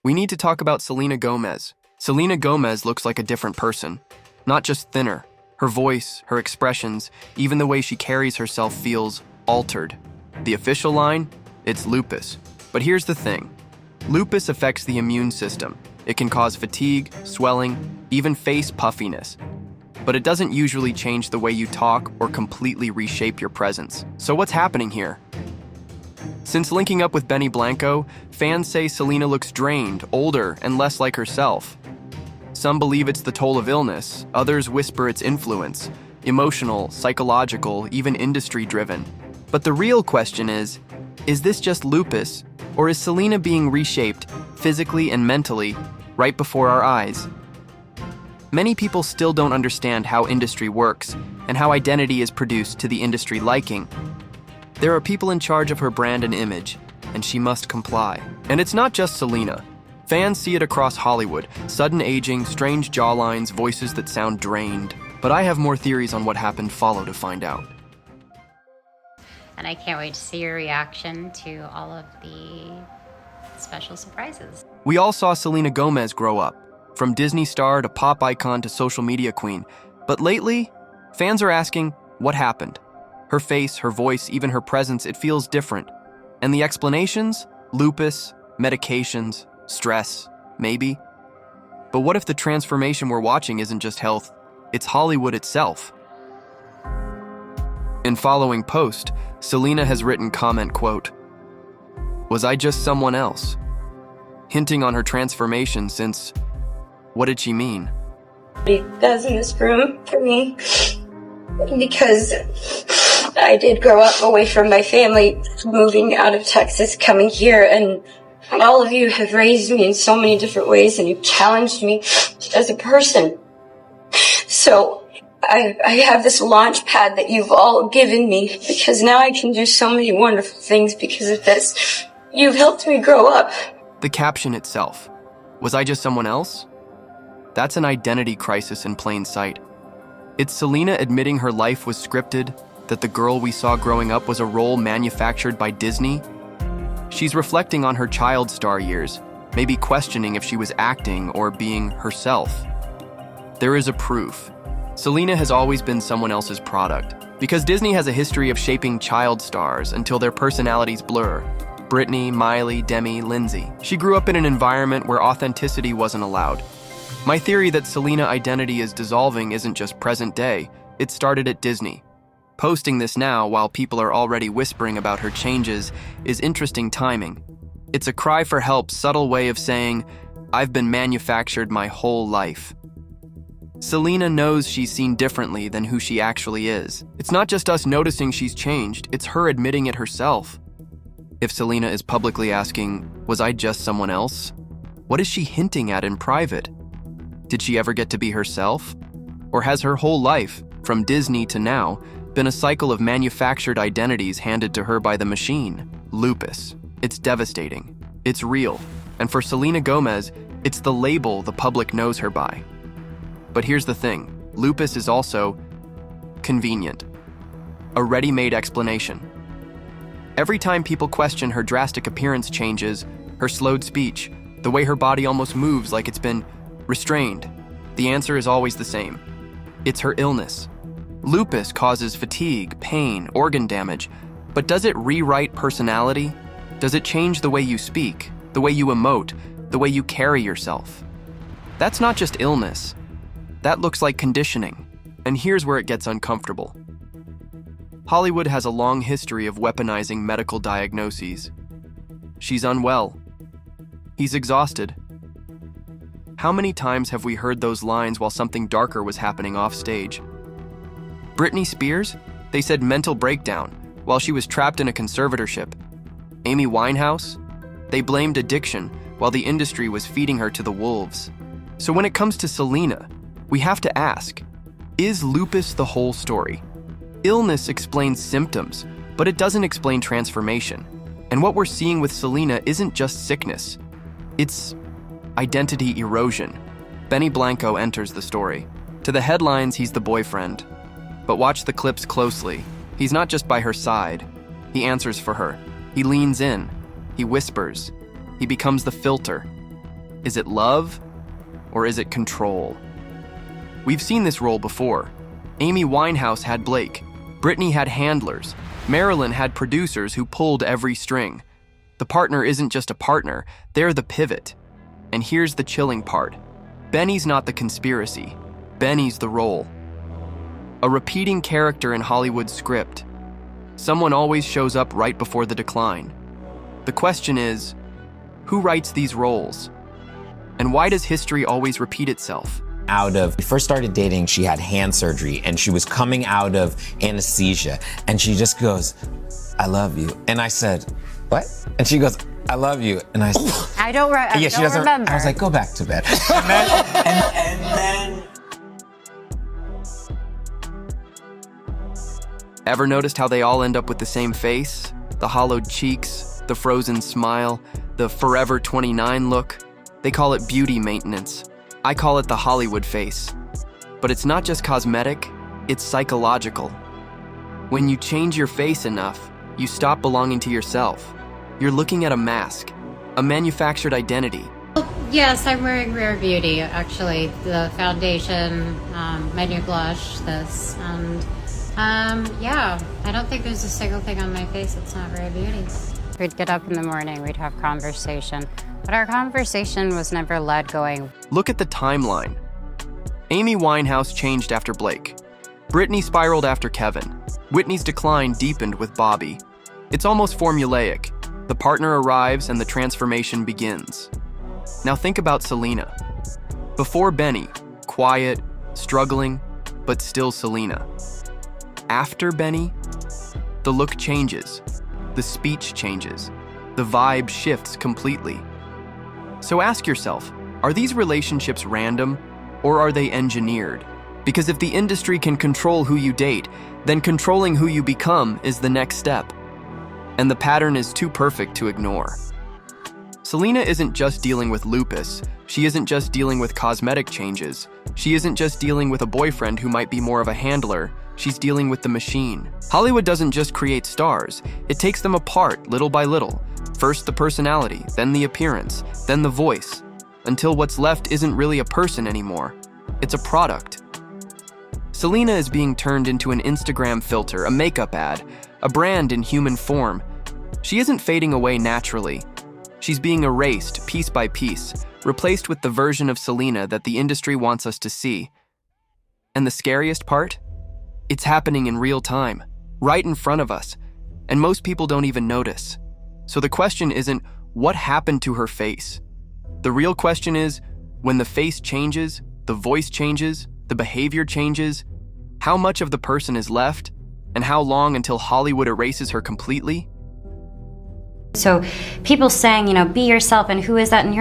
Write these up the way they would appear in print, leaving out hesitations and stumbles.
We need to talk about Selena Gomez. Selena Gomez looks like a different person, not just thinner. Her voice, her expressions, even the way she carries herself feels altered. The official line? It's lupus. But here's the thing. Lupus affects the immune system. It can cause fatigue, swelling, even face puffiness. But it doesn't usually change the way you talk or completely reshape your presence. So what's happening here? Since linking up with Blanco, fans say Selena looks drained, older, and less like herself. Some believe it's the toll of illness, others whisper it's influence, emotional, psychological, even industry-driven. But the real question is this just lupus, or is Selena being reshaped, physically and mentally, right before our eyes? Many people still don't understand how industry works and how identity is produced to the industry liking. There are people in charge of her brand and image, and she must comply. And it's not just Selena. Fans see it across Hollywood, sudden aging, strange jawlines, voices that sound drained. But I have more theories on what happened. Follow to find out. And I can't wait to see your reaction to all of the special surprises. We all saw Selena Gomez grow up, from Disney star to pop icon to social media queen. But lately, fans are asking, what happened? Her face, her voice, even her presence, it feels different. And the explanations? Lupus, medications, stress, maybe. But what if the transformation we're watching isn't just health, it's Hollywood itself? In following post, Selena has written comment, quote, "Was I just someone else?" Hinting on her transformation since, what did she mean? He does in this room for me because I did grow up away from my family, moving out of Texas, coming here, and all of you have raised me in so many different ways, and you've challenged me as a person. So I have this launch pad that you've all given me because now I can do so many wonderful things because of this. You've helped me grow up. The caption itself, "Was I just someone else?" That's an identity crisis in plain sight. It's Selena admitting her life was scripted, that the girl we saw growing up was a role manufactured by Disney. She's reflecting on her child star years, maybe questioning if she was acting or being herself. There is a proof. Selena has always been someone else's product, because Disney has a history of shaping child stars until their personalities blur. Britney, Miley, Demi, Lindsay. She grew up in an environment where authenticity wasn't allowed. My theory that Selena identity is dissolving isn't just present day, it started at Disney. Posting this now while people are already whispering about her changes is interesting timing. It's a cry for help, subtle way of saying, I've been manufactured my whole life. Selena knows she's seen differently than who she actually is. It's not just us noticing she's changed, it's her admitting it herself. If Selena is publicly asking, was I just someone else? What is she hinting at in private? Did she ever get to be herself? Or has her whole life, from Disney to now, been a cycle of manufactured identities handed to her by the machine? Lupus. It's devastating. It's real. And for Selena Gomez, it's the label the public knows her by. But here's the thing. Lupus is also convenient. A ready-made explanation. Every time people question her drastic appearance changes, her slowed speech, the way her body almost moves like it's been restrained, the answer is always the same. It's her illness. Lupus causes fatigue, pain, organ damage, but does it rewrite personality? Does it change the way you speak, the way you emote, the way you carry yourself? That's not just illness. That looks like conditioning. And here's where it gets uncomfortable. Hollywood has a long history of weaponizing medical diagnoses. She's unwell. He's exhausted. How many times have we heard those lines while something darker was happening off stage? Britney Spears? They said mental breakdown while she was trapped in a conservatorship. Amy Winehouse? They blamed addiction while the industry was feeding her to the wolves. So when it comes to Selena, we have to ask, is lupus the whole story? Illness explains symptoms, but it doesn't explain transformation. And what we're seeing with Selena isn't just sickness. It's identity erosion. Blanco enters the story. To the headlines, he's the boyfriend. But watch the clips closely. He's not just by her side. He answers for her. He leans in. He whispers. He becomes the filter. Is it love, or is it control? We've seen this role before. Amy Winehouse had Blake. Britney had handlers. Marilyn had producers who pulled every string. The partner isn't just a partner, they're the pivot. And here's the chilling part. Benny's not the conspiracy. Benny's the role. A repeating character in Hollywood's script. Someone always shows up right before the decline. The question is, who writes these roles? And why does history always repeat itself? We first started dating, she had hand surgery and she was coming out of anesthesia and she just goes, "I love you." And I said, "What?" And she goes, "I love you." And I said, I don't remember. I was like, "Go back to bed." and then Ever noticed how they all end up with the same face? The hollowed cheeks, the frozen smile, the forever 29 look? They call it beauty maintenance. I call it the Hollywood face. But it's not just cosmetic, it's psychological. When you change your face enough, you stop belonging to yourself. You're looking at a mask, a manufactured identity. Yes, I'm wearing Rare Beauty, actually. The foundation, my new blush, this, and yeah, I don't think there's a single thing on my face that's not Rare Beauty. We'd get up in the morning, we'd have conversation, but our conversation was never led going. Look at the timeline. Amy Winehouse changed after Blake. Britney spiraled after Kevin. Whitney's decline deepened with Bobby. It's almost formulaic. The partner arrives and the transformation begins. Now think about Selena. Before Benny, quiet, struggling, but still Selena. After Benny, the look changes, the speech changes, the vibe shifts completely. So ask yourself, are these relationships random or are they engineered? Because if the industry can control who you date, then controlling who you become is the next step. And the pattern is too perfect to ignore. Selena isn't just dealing with lupus. She isn't just dealing with cosmetic changes. She isn't just dealing with a boyfriend who might be more of a handler. She's dealing with the machine. Hollywood doesn't just create stars. It takes them apart little by little. First the personality, then the appearance, then the voice, until what's left isn't really a person anymore. It's a product. Selena is being turned into an Instagram filter, a makeup ad, a brand in human form. She isn't fading away naturally. She's being erased piece by piece, replaced with the version of Selena that the industry wants us to see. And the scariest part? It's happening in real time, right in front of us, and most people don't even notice. So the question isn't, what happened to her face? The real question is, when the face changes, the voice changes, the behavior changes, how much of the person is left, and how long until Hollywood erases her completely? So people saying, be yourself, and who is that? And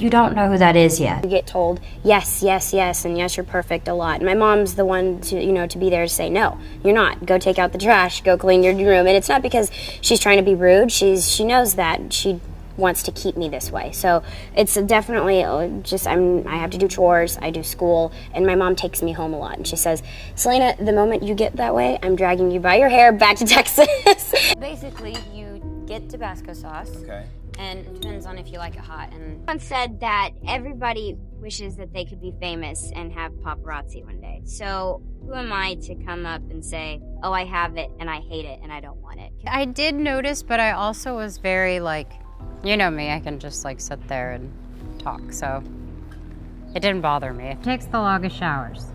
you don't know who that is yet. You get told yes, yes, yes, and yes, you're perfect a lot. And my mom's the one to be there to say, no, you're not. Go take out the trash, go clean your room. And it's not because she's trying to be rude. She knows that. She wants to keep me this way. So it's definitely just, I have to do chores, I do school, and my mom takes me home a lot. And she says, Selena, the moment you get that way, I'm dragging you by your hair back to Texas. Basically, you get Tabasco sauce. Okay. And it depends on if you like it hot. And someone said that everybody wishes that they could be famous and have paparazzi one day. So who am I to come up and say, oh, I have it and I hate it and I don't want it? I did notice, but I also was very you know me, I can just sit there and talk, so it didn't bother me. It takes the longest showers.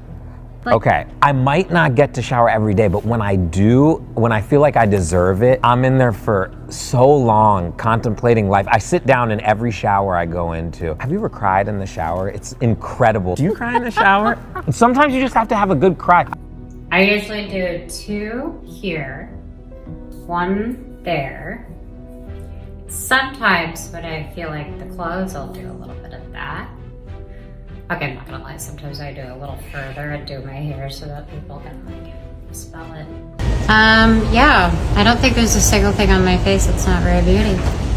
Okay, I might not get to shower every day, but when I do, when I feel like I deserve it, I'm in there for so long contemplating life. I sit down in every shower I go into. Have you ever cried in the shower? It's incredible. Do you cry in the shower? Sometimes you just have to have a good cry. I usually do 2 here, 1 there. Sometimes when I feel like the clothes, I'll do a little bit of that. Okay, I'm not gonna lie, sometimes I do a little further and do my hair so that people can smell it. Yeah, I don't think there's a single thing on my face that's not Rare Beauty.